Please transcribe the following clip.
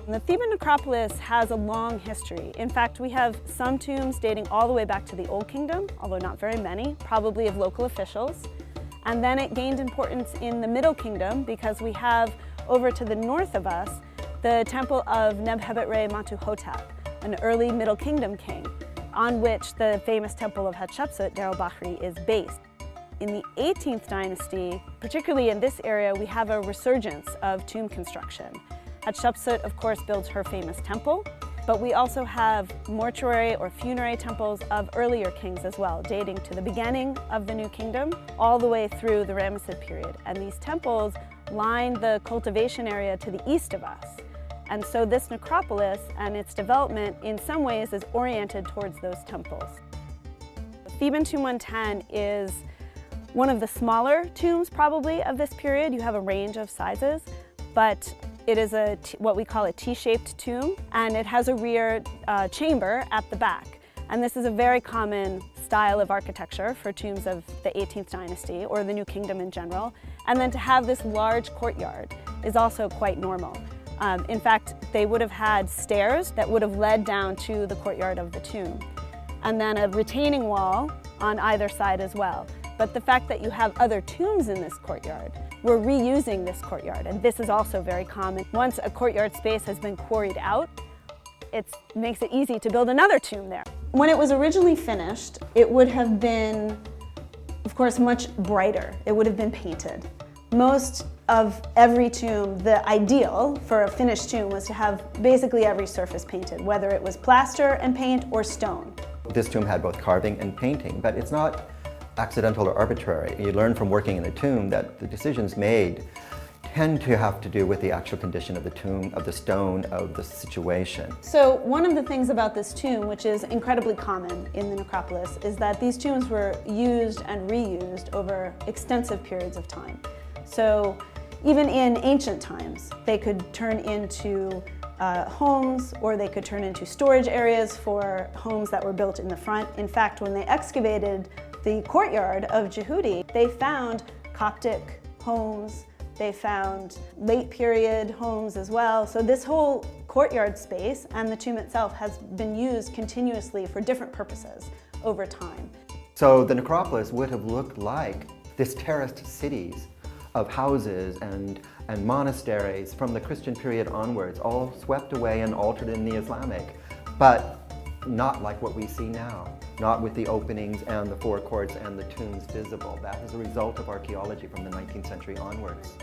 The Theban Necropolis has a long history. In fact, we have some tombs dating all the way back to the Old Kingdom, although not very many, probably of local officials. And then it gained importance in the Middle Kingdom because we have, over to the north of us, the temple of Nebhebet-Re-Matuhotep, an early Middle Kingdom king, on which the famous temple of Hatshepsut, Deir el-Bahri, is based. In the 18th dynasty, particularly in this area, we have a resurgence of tomb construction. Hatshepsut, of course, builds her famous temple, but we also have mortuary or funerary temples of earlier kings as well, dating to the beginning of the New Kingdom all the way through the Ramessid period. And these temples line the cultivation area to the east of us. And so this necropolis and its development in some ways is oriented towards those temples. Theban Tomb 110 is one of the smaller tombs probably of this period. You have a range of sizes, but it is what we call a T-shaped tomb, and it has a rear chamber at the back. And this is a very common style of architecture for tombs of the 18th dynasty or the New Kingdom in general. And then to have this large courtyard is also quite normal. In fact, they would have had stairs that would have led down to the courtyard of the tomb, and then a retaining wall on either side as well. But the fact that you have other tombs in this courtyard, we're reusing this courtyard, and this is also very common. Once a courtyard space has been quarried out, it makes it easy to build another tomb there. When it was originally finished, it would have been, of course, much brighter. It would have been painted. Most of every tomb, the ideal for a finished tomb was to have basically every surface painted, whether it was plaster and paint or stone. This tomb had both carving and painting, but it's not accidental or arbitrary. You learn from working in a tomb that the decisions made tend to have to do with the actual condition of the tomb, of the stone, of the situation. So one of the things about this tomb, which is incredibly common in the necropolis, is that these tombs were used and reused over extensive periods of time. So even in ancient times, they could turn into homes, or they could turn into storage areas for homes that were built in the front. In fact, when they excavated the courtyard of Jehudi, they found Coptic homes, they found late period homes as well. So this whole courtyard space and the tomb itself has been used continuously for different purposes over time. So the necropolis would have looked like this terraced cities of houses and monasteries from the Christian period onwards, all swept away and altered in the Islamic, but not like what we see now, not with the openings and the forecourts and the tombs visible. That is a result of archaeology from the 19th century onwards.